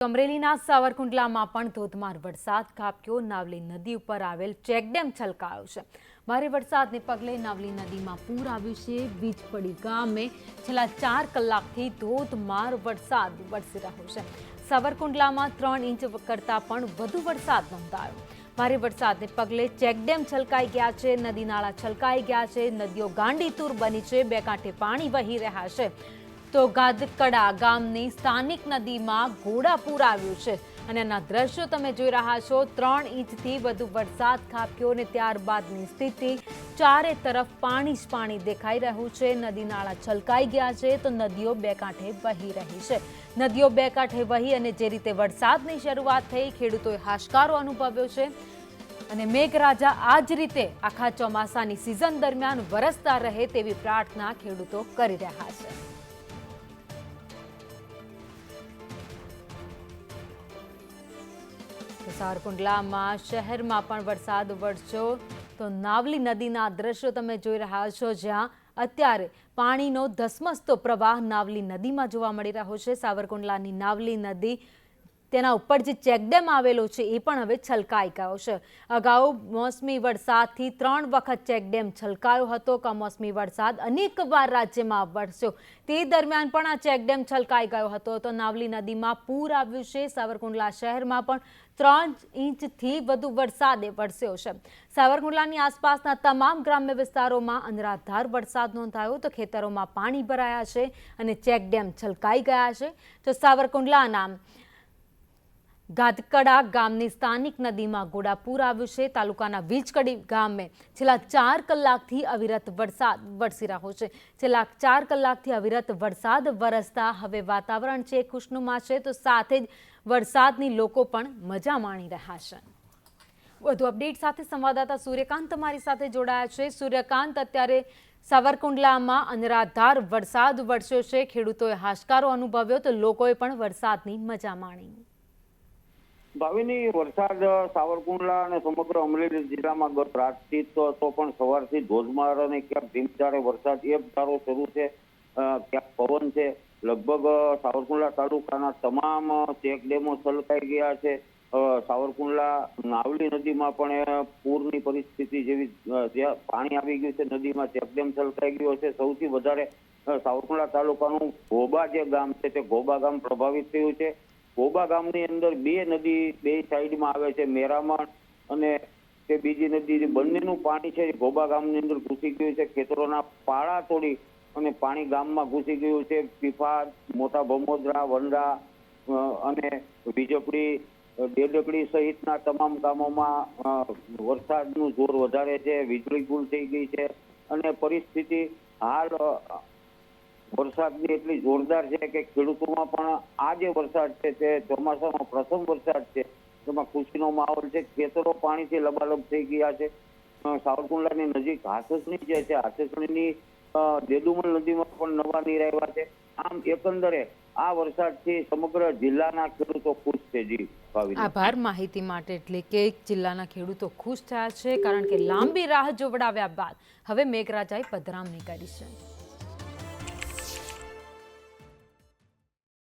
અમરેલીના સાવરકુંડલામાં પણ ધોધમાર વરસાદ ખાબક્યો। નાવલી નદી ઉપર આવેલ ચેકડેમ છલકાયો છે। ભારે વરસાદને પગલે નાવલી નદીમાં પૂર આવ્યું છે। વીજપડી ગામે છેલ્લા 4 કલાકથી ધોધમાર વરસાદ વરસી રહ્યો છે। સાવરકુંડલામાં 3 ઇંચ કરતાં પણ વધુ વરસાદ નોંધાયો। ભારે વરસાદને પગલે ચેકડેમ છલકાઈ ગયા છે। નદી નાળા છલકાઈ ગયા છે। નદીઓ ગાંડીતુર બની છે। બે કાંઠે પાણી વહી રહ્યા છે। તો ગાદકડા ગામની સ્થાનિક નદીમાં ઘોડાપૂર આવ્યું છે અને આના દ્રશ્યો તમે જોઈ રહ્યા છો। 3 ઇંચથી વધુ વરસાદ ખાબક્યો અને ત્યારબાદની સ્થિતિ ચારે તરફ પાણી જ પાણી દેખાઈ રહ્યું છે। નદી નાળા છલકાઈ ગયા છે તો નદીઓ બે કાંઠે વહી રહી છે। નદીઓ બે કાંઠે વહી અને જે રીતે વરસાદની શરૂઆત થઈ, ખેડૂતોએ હાશકારો અનુભવ્યો છે અને મેઘરાજા આ જ રીતે આખા ચોમાસાની સિઝન દરમિયાન વરસતા રહે તેવી પ્રાર્થના ખેડૂતો કરી રહ્યા છે। સાવરકુંડલામાં શહેરમાં પણ વરસાદ વરસ્યો તો નાવલી નદીના દ્રશ્યો તમે જોઈ રહ્યા છો, જ્યાં અત્યારે પાણીનો ધસમસતો પ્રવાહ નાવલી નદીમાં જોવા મળી રહ્યો છે। સાવરકુંડલાની નાવલી નદી તેના ઉપર જે ચેકડેમ આવેલો છે એ પણ હવે છલકાઈ ગયો છે। અગાઉ મોસમી વરસાદથી 3 વખત ચેકડેમ છલકાયો હતો। કમોસમી વરસાદ અનેકવાર રાજ્યમાં વરસ્યો, તે દરમિયાન પણ આ ચેકડેમ છલકાઈ ગયો હતો તો નાવલી નદીમાં પૂર આવ્યું છે। સાવરકુંડલા શહેરમાં પણ 3 ઇંચથી વધુ વરસાદે વરસ્યો છે। સાવરકુંડલાની આસપાસના તમામ ગ્રામ્ય વિસ્તારોમાં અનરાધાર વરસાદ નોંધાયો તો ખેતરોમાં પાણી ભરાયા છે અને ચેકડેમ છલકાઈ ગયા છે। તો સાવરકુંડલાના ગાદકડા ગામની સ્થાનિક નદીમાં ઘોડાપૂર આવ્યું છે। તાલુકાના વીજકડી ગામે છેલ્લા 4 કલાકથી અવિરત વરસાદ વરસી રહ્યો છે। છેલ્લા 4 કલાકથી અવિરત વરસાદ વરસતા હવે વાતાવરણ છે ખુશનુમા છે, તો સાથે જ વરસાદની લોકો પણ મજા માણી રહ્યા છે। વધુ અપડેટ સાથે સંવાદદાતા સૂર્યકાંત તમારી સાથે જોડાયા છે। સૂર્યકાંત, અત્યારે સાવરકુંડલામાં અનરાધાર વરસાદ વરસ્યો છે, ખેડૂતોએ હાશકારો અનુભવ્યો તો લોકોએ પણ વરસાદની મજા માણી। ભાવિની, વરસાદ સાવરકુંડલા અને સમગ્ર અમરેલી જિલ્લામાં ગત રાતથી તો પણ સવારથી ધોધમાર અને ક્યાંક ધીમધારે વરસાદ એક ધારો શરૂ છે, ક્યાંક પવન છે। લગભગ સાવરકુંડલા તાલુકાના તમામ ચેકડેમો છલકાઈ ગયા છે। સાવરકુંડલા નાવલી નદીમાં પણ પૂરની પરિસ્થિતિ જેવી જ્યાં પાણી આવી ગયું છે, નદીમાં ચેકડેમ છલકાઈ ગયો છે। સૌથી વધારે સાવરકુંડલા તાલુકાનું ઘોબા જે ગામ છે તે ઘોબા ગામ પ્રભાવિત થયું છે। ઘોબા ગામની અંદર 2 નદી 2 સાઈડમાં આવે છે, મેરામણ અને તે બીજી નદી, બંનેનું પાણી છે ઘોબા ગામની અંદર ઘૂસી ગયું છે। ખેતરોના પાળા તોડી અને પાણી ગામમાં ઘૂસી ગયું છે। પીફા, મોટા ભમોદરા, વંડા અને વીજપડી, ડેડકડી સહિતના તમામ ગામોમાં વરસાદનું જોર વધારે છે। વીજળી ગુલ થઈ ગઈ છે અને પરિસ્થિતિ હાલ વરસાદની એટલી જોરદાર છે કે ખેડૂતોમાં પણ આ જે વરસાદ છે તે ચોમાસાનો પ્રથમ વરસાદ છે, તેમાં ખુશીનો માહોલ છે। ખેતરો પાણીથી લબાલબ થઈ ગયા છે। સાવરકુંડલાની નજીક હાથસણી જે છે, હાથસણીની દેદુમલ નદીમાં પણ નવા નીર આવ્યા છે। આમ એકંદરે આ વરસાદથી સમગ્ર જિલ્લાના ખેડૂતો ખુશ છે। જી ભાવિની, આભાર માહિતી માટે। એટલે કે જિલ્લાના ખેડૂતો ખુશ થયા છે કારણ કે લાંબી રાહ જોવડાવ્યા બાદ હવે મેઘરાજાએ પધરામણી કરી છે।